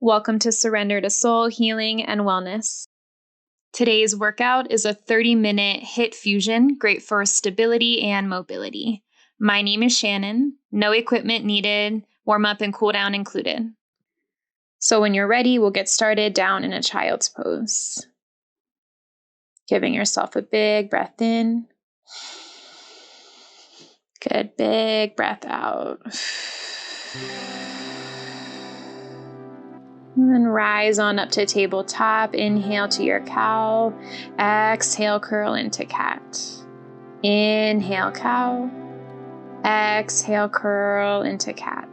Welcome to Surrender to Soul, Healing, and Wellness. Today's workout is a 30-minute HIIT fusion, great for stability and mobility. My name is Shanin. No equipment needed, warm-up and cool-down included. So when you're ready, we'll get started down in a child's pose. Giving yourself a big breath in. Good, big breath out. And then rise on up to tabletop. Inhale to your cow. Exhale, curl into cat. Inhale, cow. Exhale, curl into cat.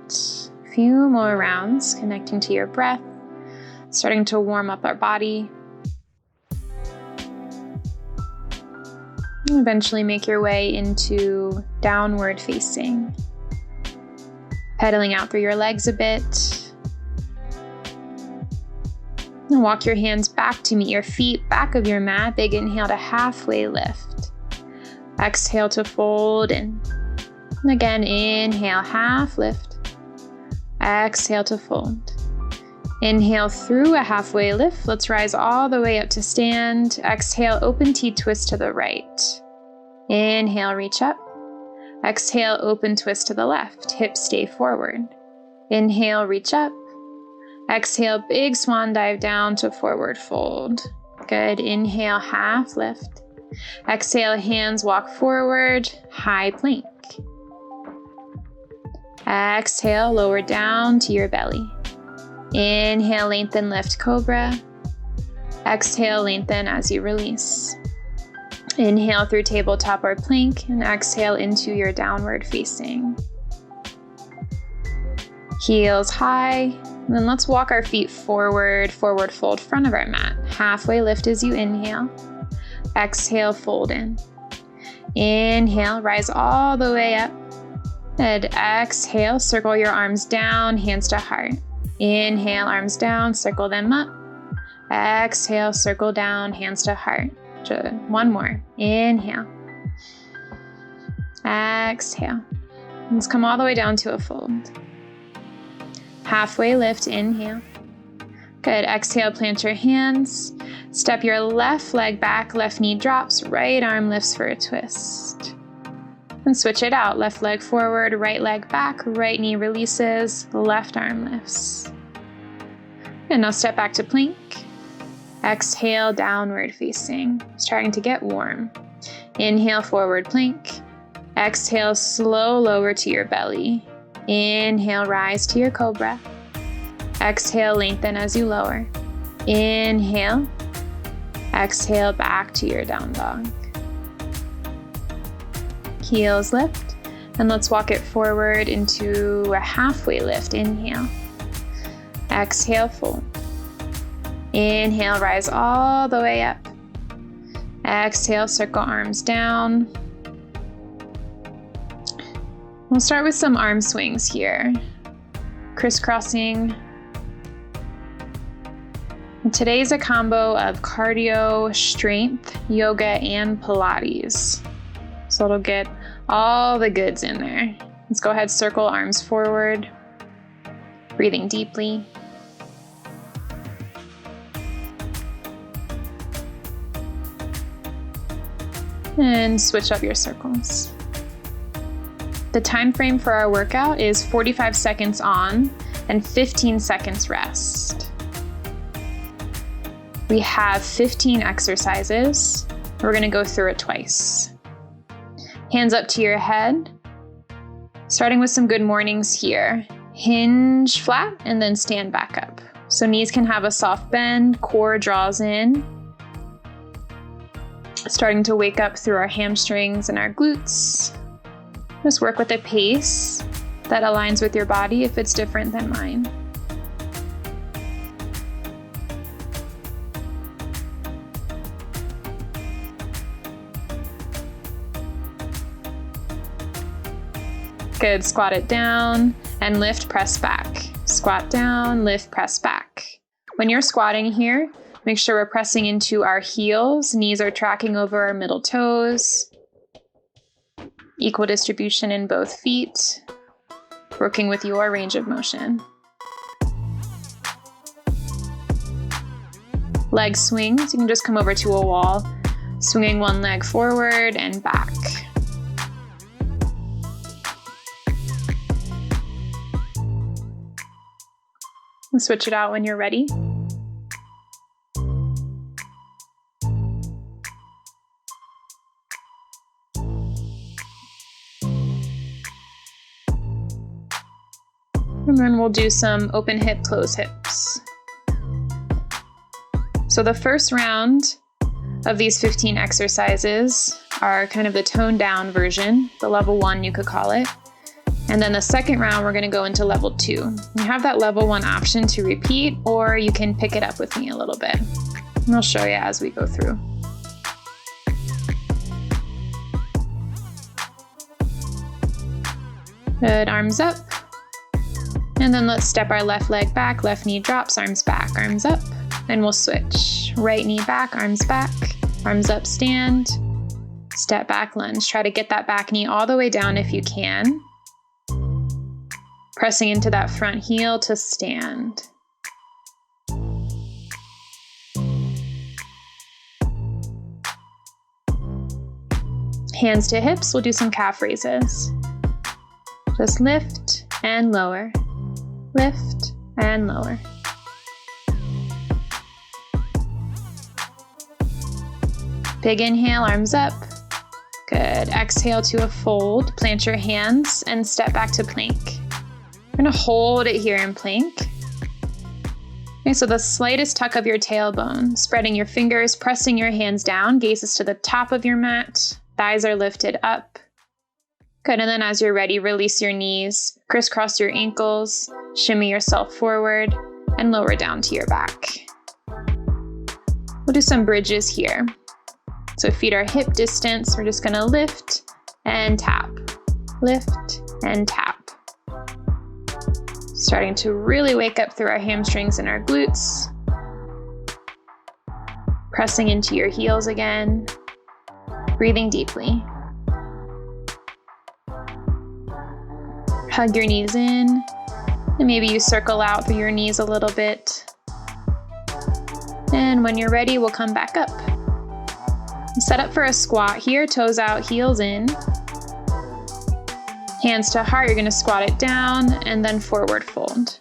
A few more rounds, connecting to your breath, starting to warm up our body. And eventually make your way into downward facing. Pedaling out through your legs a bit. And walk your hands back to meet your feet, back of your mat. Big inhale to halfway lift. Exhale to fold in. And again, inhale, half lift. Exhale to fold. Inhale through a halfway lift. Let's rise all the way up to stand. Exhale, open T-twist to the right. Inhale, reach up. Exhale, open twist to the left. Hips stay forward. Inhale, reach up. Exhale, big swan dive down to forward fold. Good. Inhale, half lift. Exhale, hands walk forward, high plank. Exhale, lower down to your belly. Inhale, lengthen, lift, cobra. Exhale, lengthen as you release. Inhale through tabletop or plank, and exhale into your downward facing. Heels high. And then let's walk our feet forward, forward fold, front of our mat. Halfway lift as you inhale. Exhale, fold in. Inhale, rise all the way up. And exhale, circle your arms down, hands to heart. Inhale, arms down, circle them up. Exhale, circle down, hands to heart. Just one more. Inhale. Exhale. Let's come all the way down to a fold. Halfway lift, inhale. Good, exhale, plant your hands. Step your left leg back, left knee drops, right arm lifts for a twist. And switch it out, left leg forward, right leg back, right knee releases, left arm lifts. And now step back to plank. Exhale, downward facing, starting to get warm. Inhale, forward plank. Exhale, slow lower to your belly. Inhale, rise to your cobra. Exhale, lengthen as you lower. Inhale. Exhale, back to your down dog. Heels lift. And let's walk it forward into a halfway lift. Inhale. Exhale, fold. Inhale, rise all the way up. Exhale, circle arms down. We'll start with some arm swings here. Crisscrossing. And today's a combo of cardio, strength, yoga, and Pilates. So it'll get all the goods in there. Let's go ahead, circle arms forward. Breathing deeply. And switch up your circles. The time frame for our workout is 45 seconds on and 15 seconds rest. We have 15 exercises. We're going to go through it twice. Hands up to your head. Starting with some good mornings here. Hinge flat and then stand back up. So knees can have a soft bend, core draws in. Starting to wake up through our hamstrings and our glutes. Just work with a pace that aligns with your body if it's different than mine. Good, squat it down and lift, press back. Squat down, lift, press back. When you're squatting here, make sure we're pressing into our heels. Knees are tracking over our middle toes. Equal distribution in both feet. Working with your range of motion. leg swings. You can just come over to a wall, swinging one leg forward and back. And switch it out when you're ready. And then we'll do some open hip, close hips. So the first round of these 15 exercises are kind of the toned down version, the level 1 you could call it. And then the second round, we're gonna go into level 2. You have that level 1 option to repeat, or you can pick it up with me a little bit. And I'll show you as we go through. Good, arms up. And then let's step our left leg back, left knee drops, arms back, arms up. And we'll switch. Right knee back, arms up, stand. Step back, lunge. Try to get that back knee all the way down if you can. Pressing into that front heel to stand. Hands to hips, we'll do some calf raises. Just lift and lower. Lift and lower. Big inhale, arms up. Good. Exhale to a fold. Plant your hands and step back to plank. We're gonna hold it here in plank. Okay, so the slightest tuck of your tailbone, spreading your fingers, pressing your hands down, gazes to the top of your mat, thighs are lifted up. Good, and then as you're ready, release your knees, crisscross your ankles, shimmy yourself forward, and lower down to your back. We'll do some bridges here. So feet are hip distance, we're just gonna lift and tap, lift and tap. Starting to really wake up through our hamstrings and our glutes. Pressing into your heels again, breathing deeply. Hug your knees in, and maybe you circle out through your knees a little bit. And when you're ready, we'll come back up. Set up for a squat here, toes out, heels in. Hands to heart, you're gonna squat it down and then forward fold.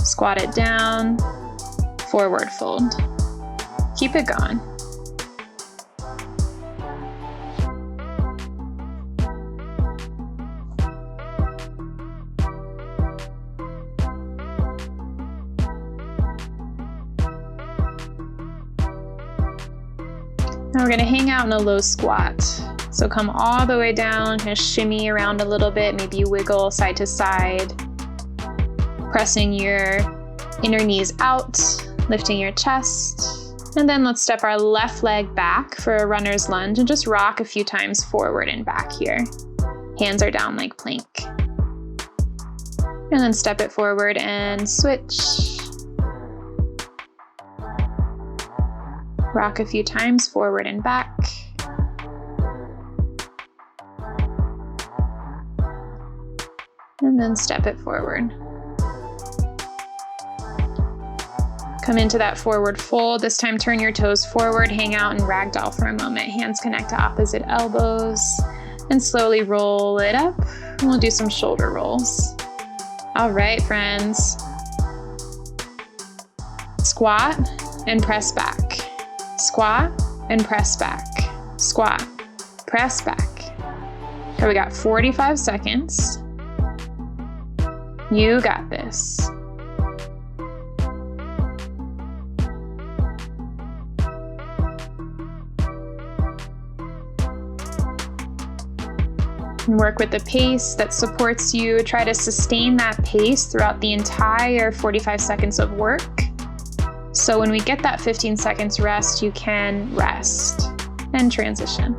Squat it down, forward fold. Keep it going. Now we're gonna hang out in a low squat. So come all the way down, kind of shimmy around a little bit, maybe you wiggle side to side, pressing your inner knees out, lifting your chest. And then let's step our left leg back for a runner's lunge and just rock a few times forward and back here. Hands are down like plank. And then step it forward and switch. Rock a few times forward and back. And then step it forward. Come into that forward fold. This time turn your toes forward, hang out and ragdoll for a moment. Hands connect to opposite elbows and slowly roll it up. And we'll do some shoulder rolls. All right, friends. Squat and press back. Squat and press back. Squat, press back. Okay, we got 45 seconds. You got this. And work with the pace that supports you. Try to sustain that pace throughout the entire 45 seconds of work. So when we get that 15 seconds rest, you can rest and transition.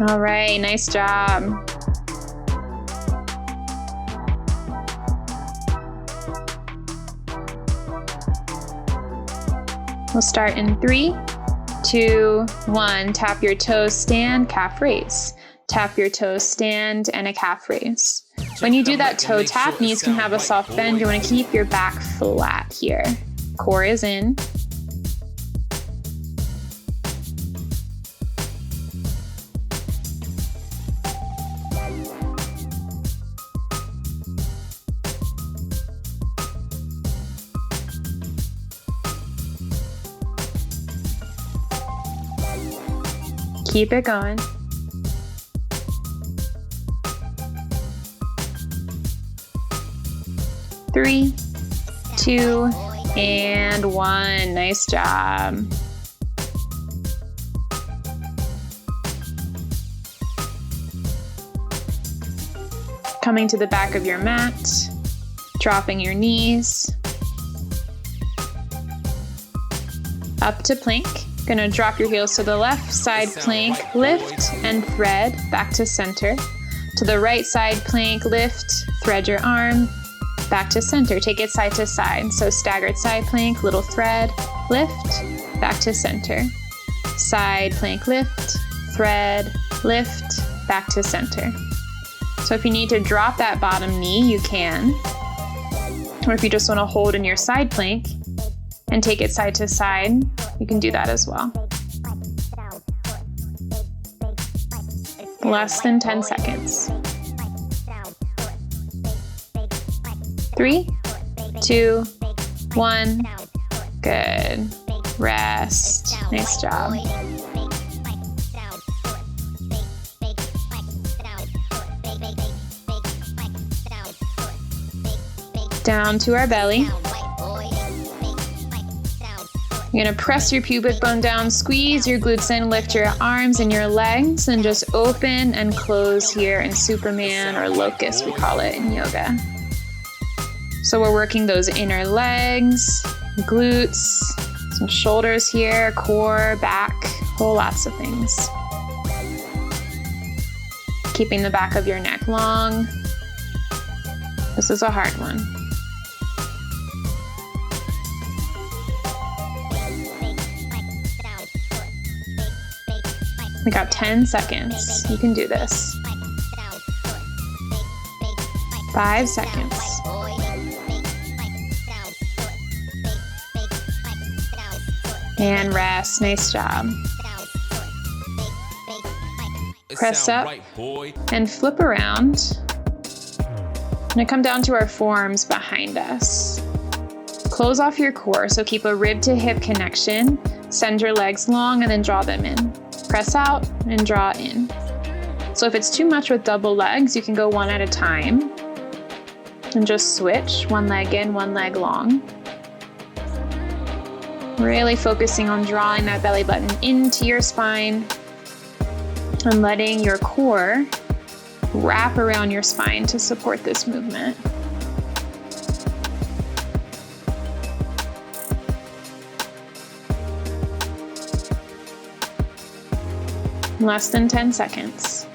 All right, nice job. We'll start in 3, 2, 1. Tap your toes, stand, calf raise. Tap your toes, stand, and a calf raise. When you do that toe tap, knees can have a soft bend. You want to keep your back flat here. Core is in. Keep it going. Three, two, and one. Nice job. Coming to the back of your mat, dropping your knees. Up to plank. Gonna drop your heels to the left side plank, lift and thread back to center. To the right side plank, lift, thread your arm, back to center. Take it side to side. So staggered side plank, little thread, lift, back to center. Side plank, lift, thread, lift, back to center. So if you need to drop that bottom knee, you can. Or if you just want to hold in your side plank and take it side to side, you can do that as well. Less than 10 seconds. 3, 2, 1. Good. Rest. Nice job. Down to our belly. You're gonna press your pubic bone down, squeeze your glutes in, lift your arms and your legs, and just open and close here in Superman or locust, we call it in yoga. So we're working those inner legs, glutes, some shoulders here, core, back, whole lots of things. Keeping the back of your neck long. This is a hard one. We got 10 seconds. You can do this. 5 seconds. And rest. Nice job. Press up and flip around. I'm gonna come down to our forearms behind us. Close off your core, so keep a rib to hip connection. Send your legs long and then draw them in. Press out and draw in. So if it's too much with double legs, you can go one at a time and just switch, one leg in, one leg long. Really focusing on drawing that belly button into your spine and letting your core wrap around your spine to support this movement. Less than 10 seconds.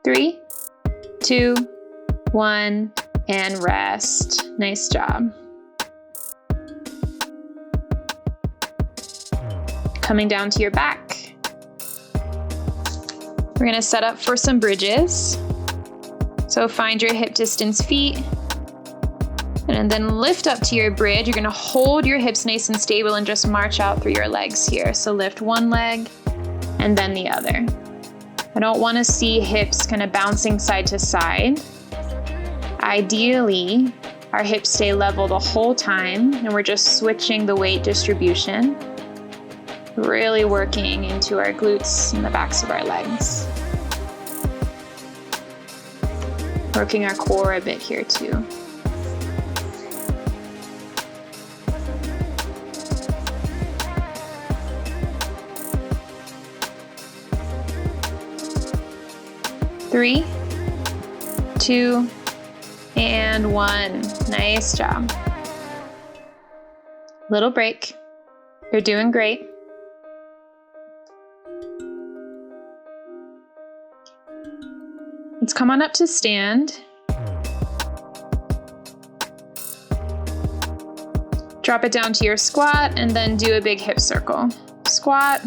3, 2, 1, and rest. Nice job. Coming down to your back. We're gonna set up for some bridges. So find your hip distance feet. And then lift up to your bridge. You're gonna hold your hips nice and stable and just march out through your legs here. So lift one leg and then the other. I don't wanna see hips kind of bouncing side to side. Ideally, our hips stay level the whole time and we're just switching the weight distribution. Really working into our glutes and the backs of our legs. Working our core a bit here too. Three, 2, and 1. Nice job. Little break. You're doing great. Let's come on up to stand. Drop it down to your squat and then do a big hip circle. Squat,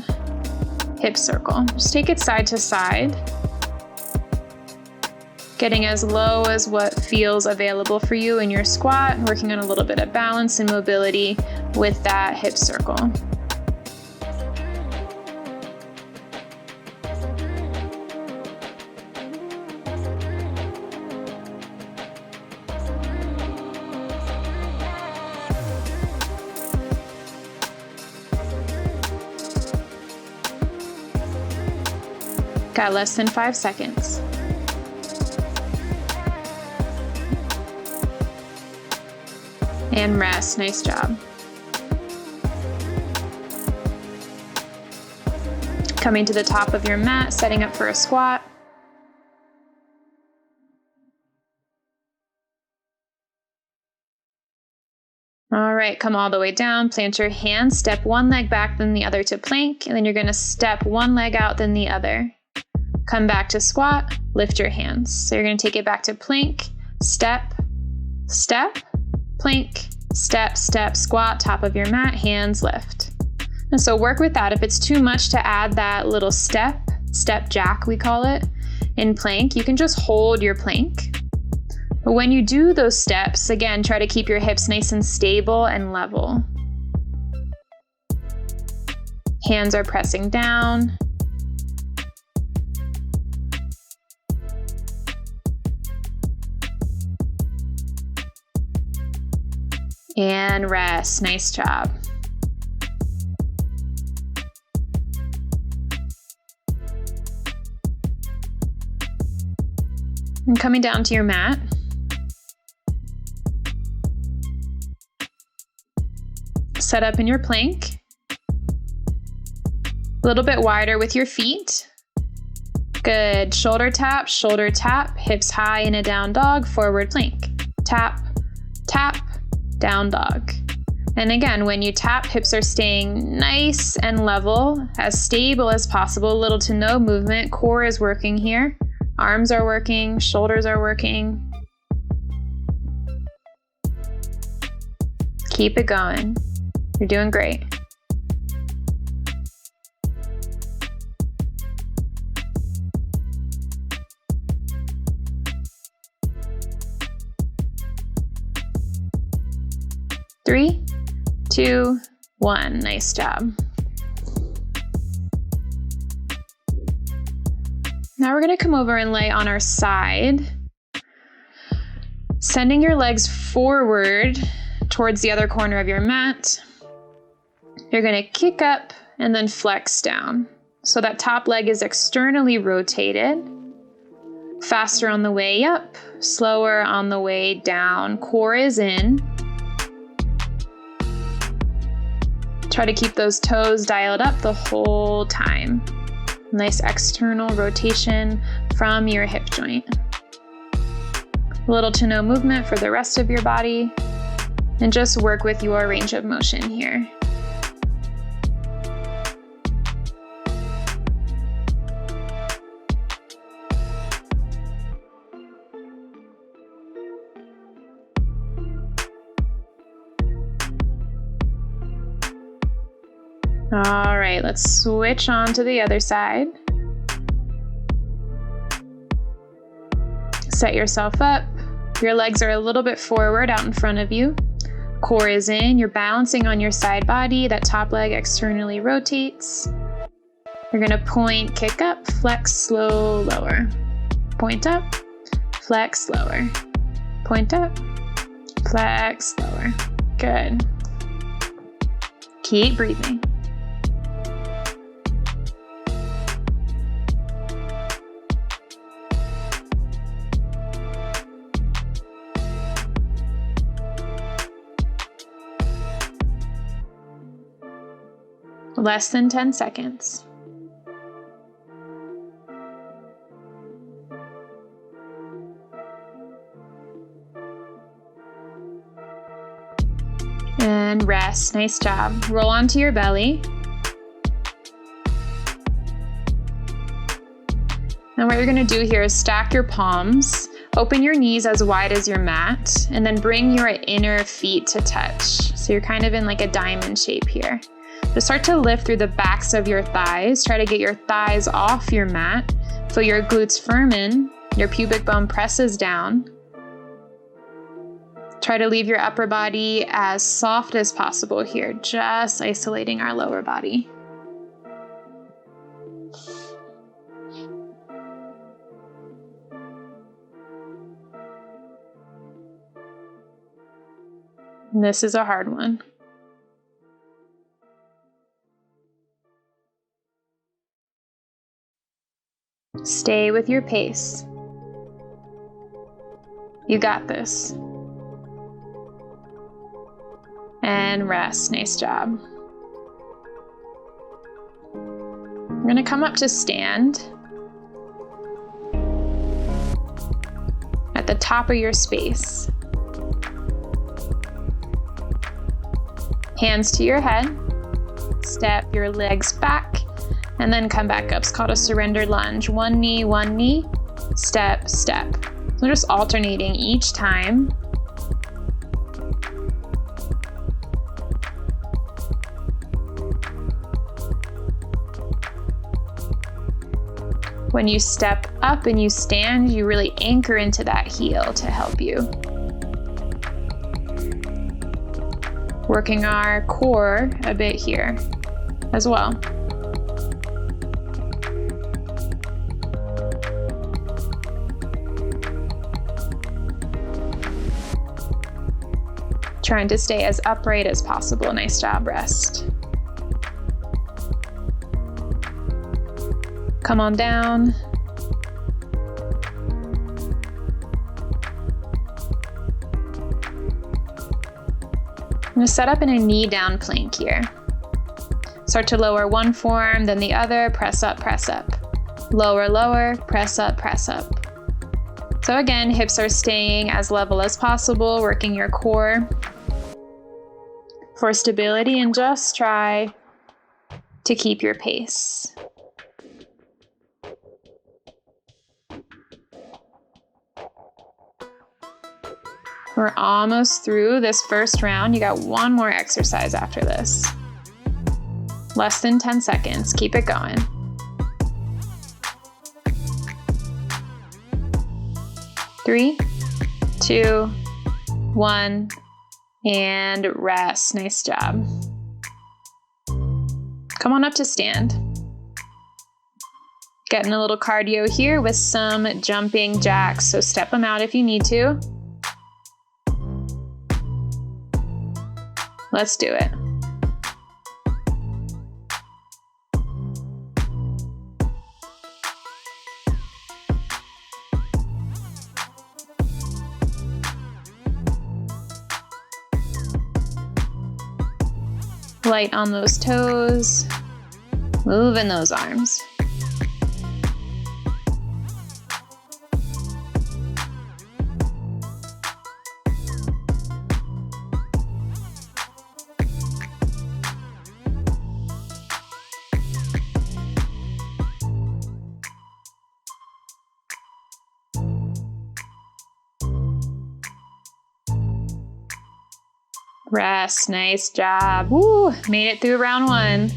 hip circle. Just take it side to side, getting as low as what feels available for you in your squat, working on a little bit of balance and mobility with that hip circle. Got less than 5 seconds. And rest, nice job. Coming to the top of your mat, setting up for a squat. All right, come all the way down, plant your hands, step one leg back, then the other to plank, and then you're gonna step one leg out, then the other. Come back to squat, lift your hands. So you're gonna take it back to plank, step, step, plank, step, step, squat, top of your mat, hands lift. And so work with that. If it's too much to add that little step jack, we call it, in plank, you can just hold your plank. But when you do those steps, again, try to keep your hips nice and stable and level. Hands are pressing down. And rest, nice job. And coming down to your mat. Set up in your plank. A little bit wider with your feet. Good, shoulder tap, hips high in a down dog, forward plank. Tap, tap, down dog. And again, when you tap, hips are staying nice and level, as stable as possible, little to no movement. Core is working here. Arms are working, shoulders are working. Keep it going. You're doing great. Three, two, one. Nice job. Now we're going to come over and lay on our side, sending your legs forward towards the other corner of your mat. You're going to kick up and then flex down. So that top leg is externally rotated. Faster on the way up, slower on the way down. Core is in. Try to keep those toes dialed up the whole time. Nice external rotation from your hip joint. Little to no movement for the rest of your body, and just work with your range of motion here. All right, let's switch on to the other side. Set yourself up. Your legs are a little bit forward out in front of you. Core is in. You're balancing on your side body. That top leg externally rotates. You're gonna point, kick up, flex, slow, lower. Point up, flex, lower. Point up, flex, lower. Good. Keep breathing. Less than 10 seconds. And rest. Nice job. Roll onto your belly. Now what you're going to do here is stack your palms, open your knees as wide as your mat, and then bring your inner feet to touch. So you're kind of in like a diamond shape here. Just start to lift through the backs of your thighs. Try to get your thighs off your mat. Feel your glutes firm in. Your pubic bone presses down. Try to leave your upper body as soft as possible here, just isolating our lower body. And this is a hard one. Stay with your pace. You got this. And rest. Nice job. We're going to come up to stand at the top of your space. Hands to your head. Step your legs back and then come back up. It's called a surrender lunge. One knee, step, step. So just alternating each time. When you step up and you stand, you really anchor into that heel to help you. Working our core a bit here as well. Trying to stay as upright as possible. Nice job, rest. Come on down. I'm going to set up in a knee down plank here. Start to lower one form, then the other, press up, press up. Lower, lower, press up, press up. So again, hips are staying as level as possible, working your core for stability, and just try to keep your pace. We're almost through this first round. You got one more exercise after this. Less than 10 seconds. Keep it going. Three, two, one, and rest. Nice job. Come on up to stand. Getting a little cardio here with some jumping jacks, so step them out if you need to. Let's do it. Light on those toes, moving those arms. Rest, nice job. Woo, made it through round one.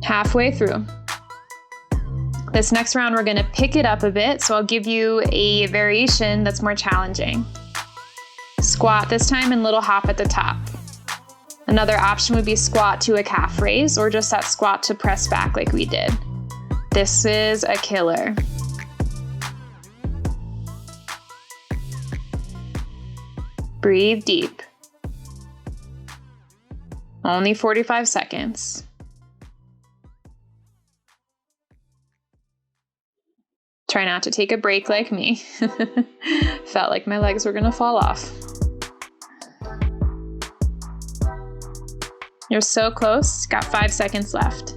Halfway through. This next round, we're gonna pick it up a bit, so I'll give you a variation that's more challenging. Squat this time and little hop at the top. Another option would be squat to a calf raise, or just that squat to press back like we did. This is a killer. Breathe deep. Only 45 seconds. Try not to take a break like me. Felt like my legs were gonna fall off. You're so close. Got 5 seconds left.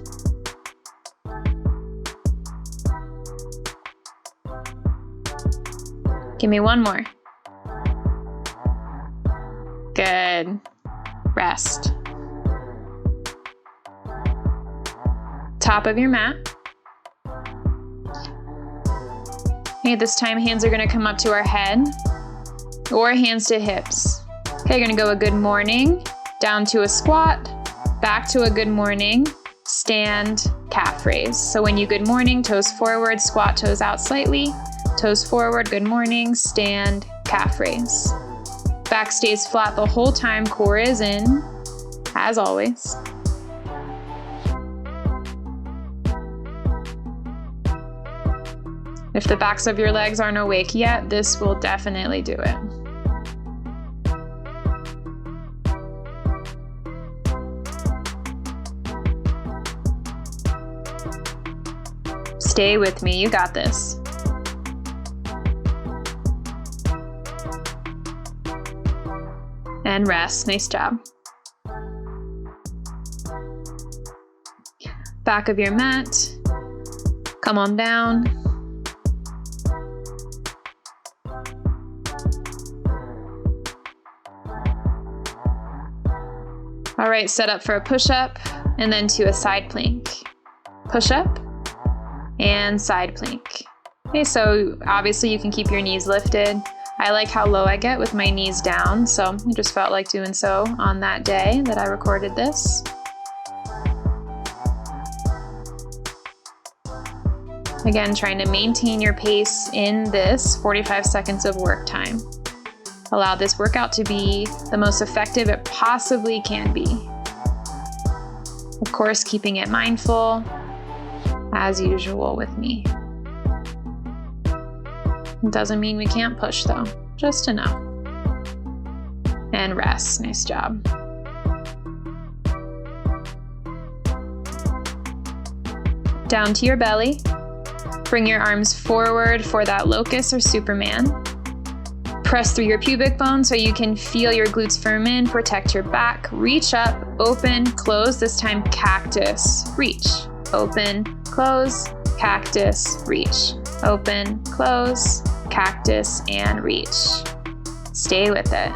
Give me one more. Good. Rest. Top of your mat. Okay, this time hands are going to come up to our head or hands to hips. Okay, you're gonna go a good morning, down to a squat, back to a good morning, stand, calf raise. So when you good morning, toes forward, squat, toes out slightly, toes forward, good morning, stand, calf raise. Back stays flat the whole time, core is in, as always. If the backs of your legs aren't awake yet, this will definitely do it. Stay with me, you got this. And rest, nice job. Back of your mat, come on down. All right, set up for a push-up and then to a side plank. Push-up and side plank. Okay, so obviously you can keep your knees lifted. I like how low I get with my knees down, so I just felt like doing so on that day that I recorded this. Again, trying to maintain your pace in this 45 seconds of work time. Allow this workout to be the most effective it possibly can be. Of course, keeping it mindful, as usual with me. It doesn't mean we can't push though, just enough. And rest, nice job. Down to your belly. Bring your arms forward for that locust or Superman. Press through your pubic bone so you can feel your glutes firm in, protect your back, reach up, open, close, this time cactus, reach, open, close, cactus, reach, open, close, cactus, and reach. Stay with it.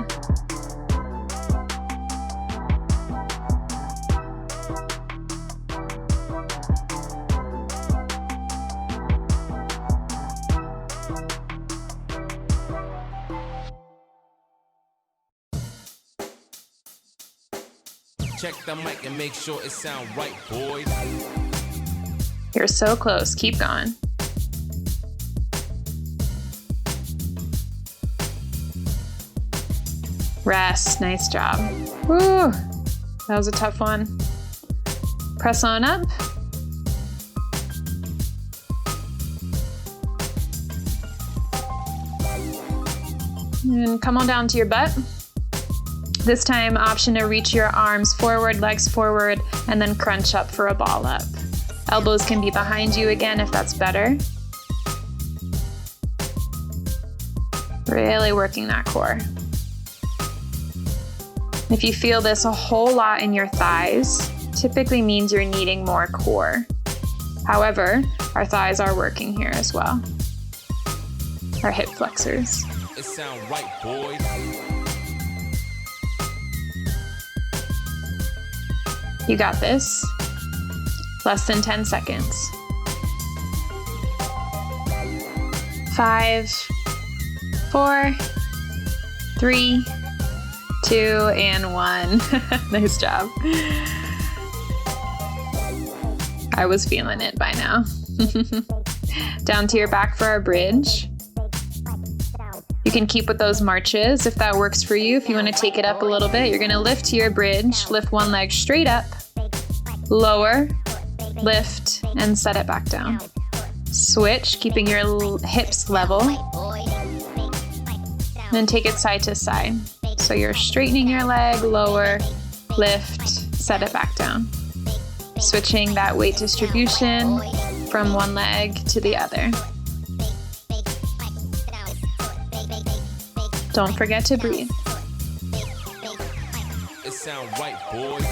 Check the mic and make sure it sound right, boys. You're so close. Keep going. Rest. Nice job. Woo! That was a tough one. Press on up. And come on down to your butt. This time, option to reach your arms forward, legs forward, and then crunch up for a ball up. Elbows can be behind you again if that's better. Really working that core. If you feel this a whole lot in your thighs, typically means you're needing more core. However, our thighs are working here as well. Our hip flexors. It sound right, boys. You got this. Less than 10 seconds. 5, 4, 3, 2, and 1. Nice job. I was feeling it by now. Down to your back for our bridge. You can keep with those marches if that works for you. If you want to take it up a little bit, you're going to lift to your bridge, lift one leg straight up, lower, lift, and set it back down. Switch, keeping your hips level. Then take it side to side. So you're straightening your leg, lower, lift, set it back down. Switching that weight distribution from one leg to the other. Don't forget to breathe. It sound right, boys.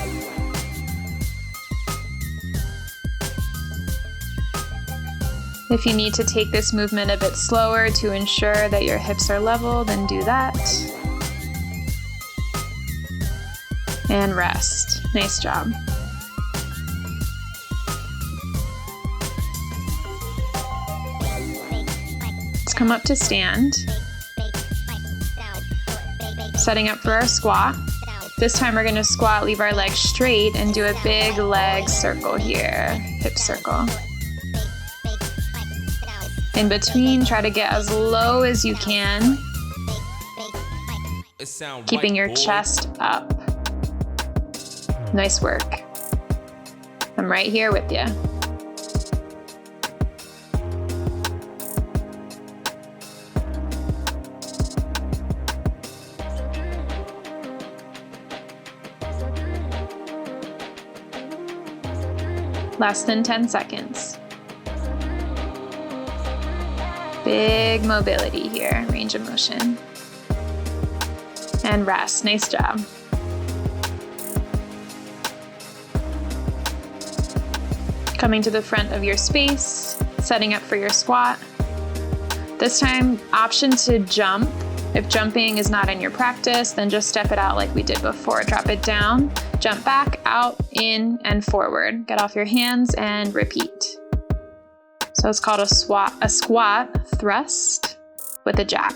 If you need to take this movement a bit slower to ensure that your hips are level, then do that. And rest. Nice job. Let's come up to stand. Setting up for our squat. This time we're gonna squat, leave our legs straight, and do a big leg circle here, hip circle. In between, try to get as low as you can, keeping your chest up. Nice work. I'm right here with you. Less than 10 seconds. Big mobility here, range of motion. And rest, nice job. Coming to the front of your space, setting up for your squat. This time, option to jump. If jumping is not in your practice, then just step it out like we did before. Drop it down, jump back, out, in, and forward. Get off your hands and repeat. So it's called a squat thrust with a jack.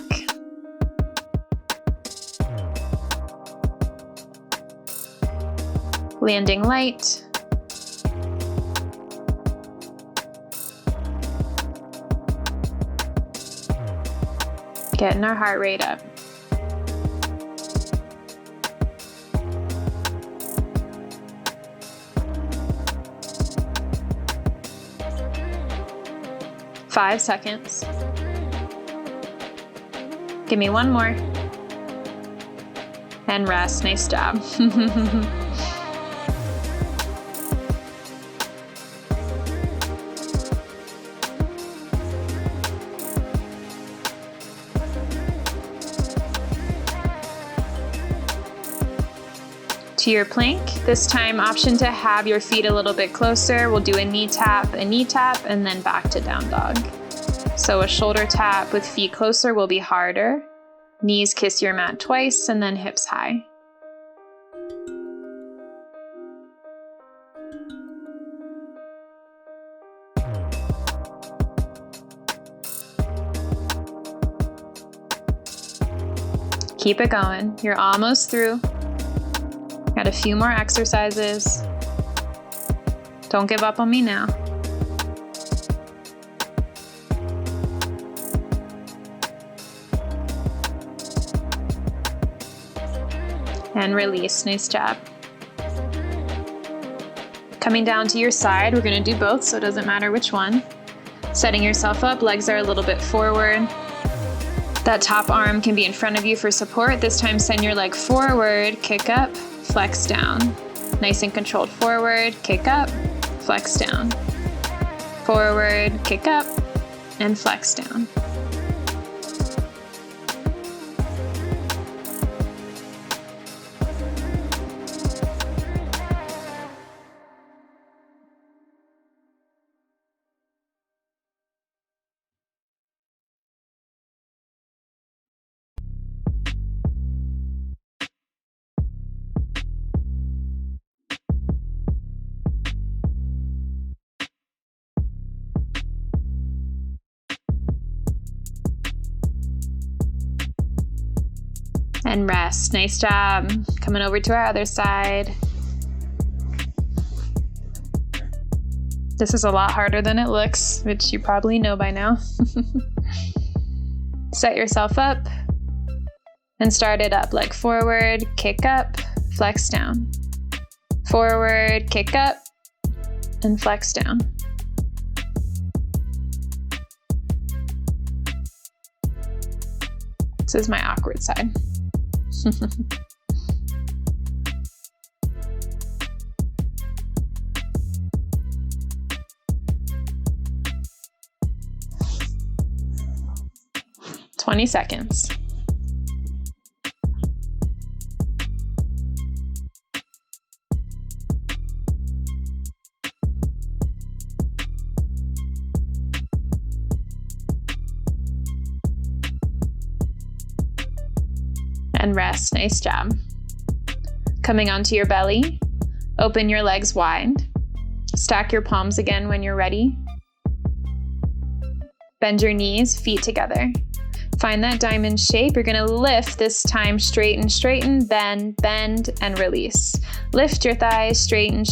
Landing light. Getting our heart rate up. Five seconds. Give me one more. And rest, nice job. To your plank, this time option to have your feet a little bit closer. We'll do a knee tap, and then back to down dog. So a shoulder tap with feet closer will be harder. Knees kiss your mat twice, and then hips high. Keep it going. You're almost through. Got a few more exercises. Don't give up on me now. And release, nice job. Coming down to your side, we're gonna do both, so it doesn't matter which one. Setting yourself up, legs are a little bit forward. That top arm can be in front of you for support. This time send your leg forward, kick up, flex down. Nice and controlled forward, kick up, flex down. Forward, kick up, and flex down. And rest, nice job. Coming over to our other side. This is a lot harder than it looks, which you probably know by now. Set yourself up and start it up. Leg forward, kick up, flex down. Forward, kick up, and flex down. This is my awkward side. 20 seconds. And rest, nice job. Coming onto your belly, open your legs wide. Stack your palms again when you're ready. Bend your knees, feet together. Find that diamond shape. You're gonna lift this time, straighten, bend, and release. Lift your thighs, straighten,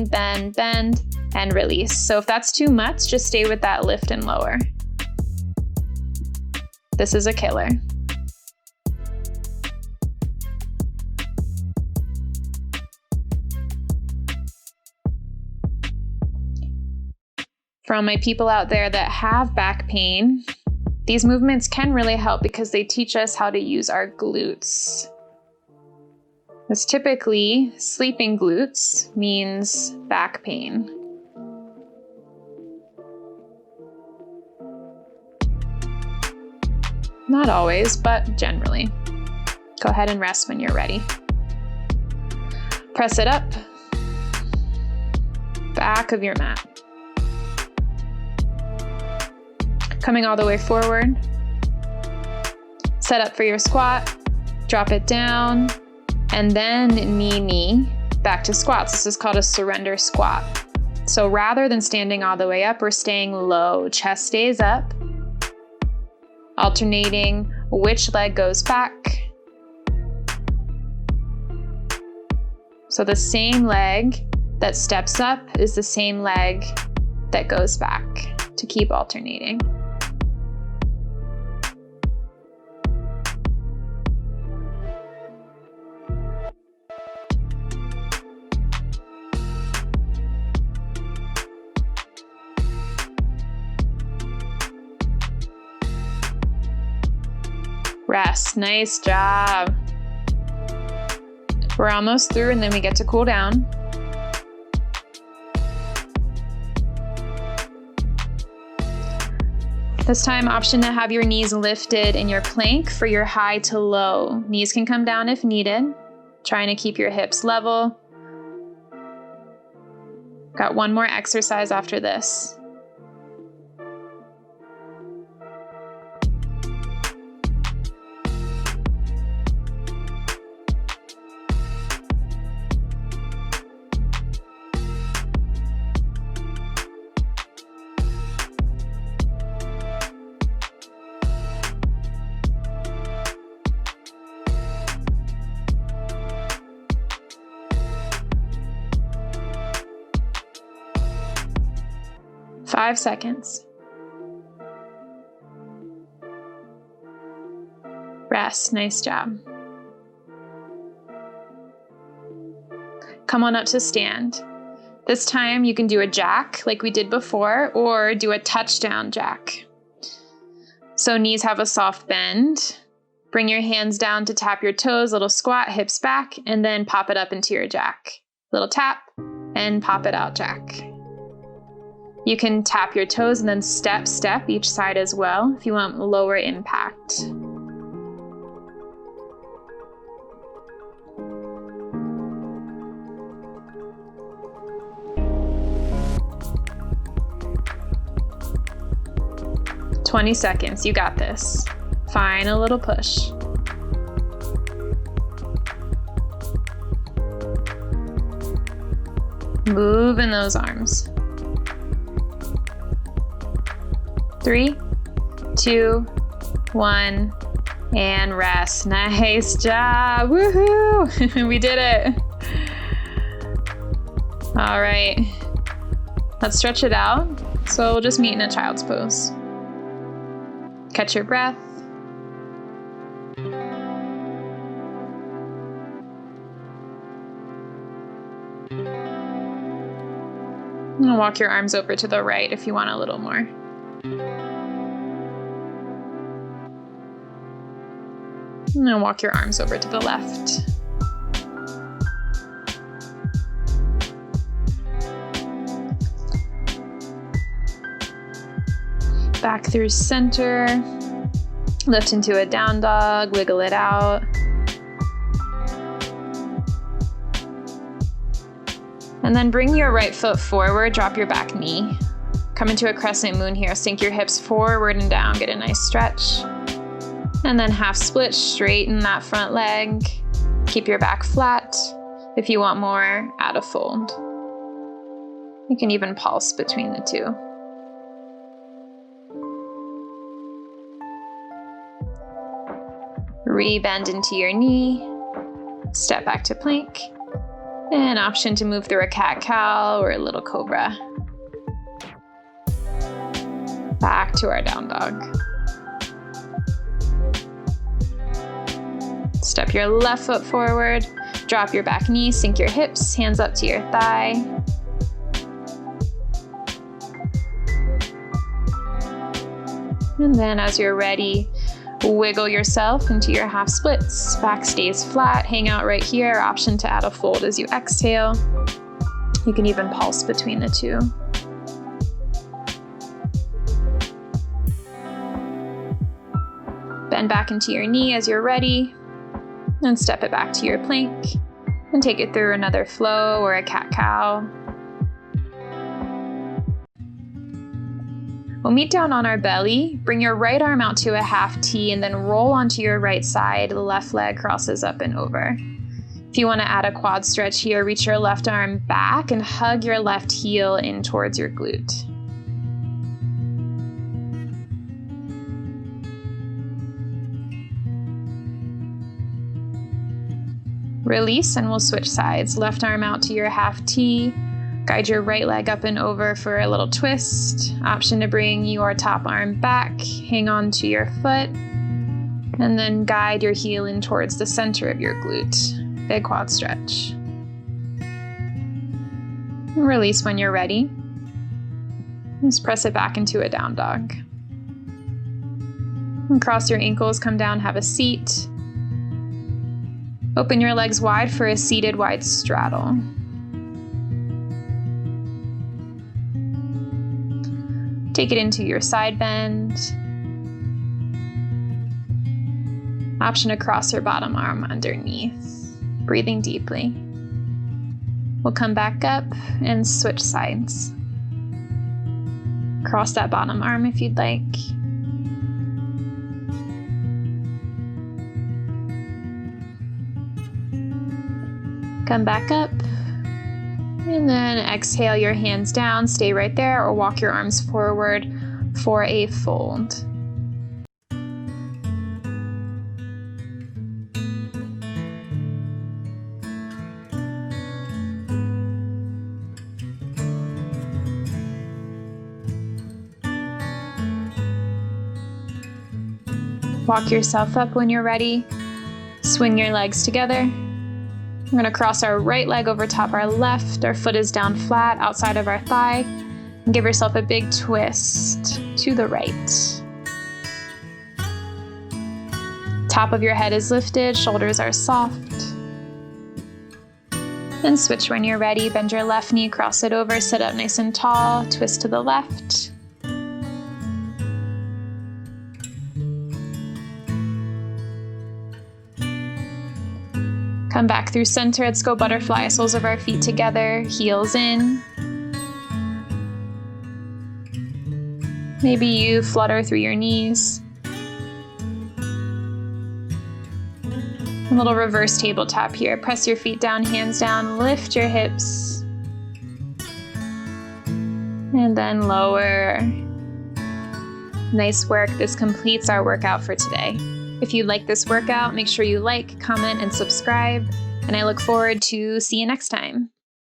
bend, and release. So if that's too much, just stay with that lift and lower. This is a killer. For all my people out there that have back pain, these movements can really help because they teach us how to use our glutes. Because typically, sleeping glutes means back pain. Not always, but generally. Go ahead and rest when you're ready. Press it up. Back of your mat. Coming all the way forward. Set up for your squat. Drop it down. And then knee, back to squats. This is called a surrender squat. So rather than standing all the way up, we're staying low. Chest stays up. Alternating which leg goes back. So the same leg that steps up is the same leg that goes back, to keep alternating. Rest. Nice job. We're almost through and then we get to cool down. This time, option to have your knees lifted in your plank for your high to low. Knees can come down if needed. Trying to keep your hips level. Got one more exercise after this. Five seconds. Rest. Nice job. Come on up to stand. This time you can do a jack like we did before, or do a touchdown jack. So knees have a soft bend. Bring your hands down to tap your toes, little squat, hips back, and then pop it up into your jack. Little tap and pop it out, jack. You can tap your toes and then step each side as well if you want lower impact. "20 seconds, you got this." Final little push. Moving those arms. 3, 2, 1, and rest. Nice job. Woohoo! We did it. All right. Let's stretch it out. So we'll just meet in a child's pose. Catch your breath. And walk your arms over to the right if you want a little more. And then walk your arms over to the left. Back through center. Lift into a down dog, wiggle it out. And then bring your right foot forward, drop your back knee. Come into a crescent moon here. Sink your hips forward and down, get a nice stretch. And then half split, straighten that front leg. Keep your back flat. If you want more, add a fold. You can even pulse between the two. Rebend into your knee. Step back to plank. An option to move through a cat-cow or a little cobra. Back to our down dog. Step your left foot forward. Drop your back knee, sink your hips, hands up to your thigh. And then as you're ready, wiggle yourself into your half splits. Back stays flat, hang out right here. Option to add a fold as you exhale. You can even pulse between the two. Bend back into your knee as you're ready. And step it back to your plank. And take it through another flow or a cat-cow. We'll meet down on our belly. Bring your right arm out to a half T and then roll onto your right side. The left leg crosses up and over. If you want to add a quad stretch here, reach your left arm back and hug your left heel in towards your glute. Release and we'll switch sides. Left arm out to your half T. Guide your right leg up and over for a little twist. Option to bring your top arm back, hang on to your foot, and then guide your heel in towards the center of your glute. Big quad stretch. Release when you're ready. Just press it back into a down dog. And cross your ankles, come down, have a seat. Open your legs wide for a seated wide straddle. Take it into your side bend. Option to cross your bottom arm underneath. Breathing deeply. We'll come back up and switch sides. Cross that bottom arm if you'd like. Come back up. And then exhale your hands down, stay right there, or walk your arms forward for a fold. Walk yourself up when you're ready. Swing your legs together. We're going to cross our right leg over top our left. Our foot is down flat outside of our thigh. And give yourself a big twist to the right. Top of your head is lifted, shoulders are soft. Then switch when you're ready. Bend your left knee, cross it over, sit up nice and tall, twist to the left. Come back through center. Let's go butterfly, soles of our feet together, heels in. Maybe you flutter through your knees. A little reverse tabletop here. Press your feet down, hands down, lift your hips. And then lower. Nice work. This completes our workout for today. If you like this workout, make sure you like, comment, and subscribe. And I look forward to see you next time.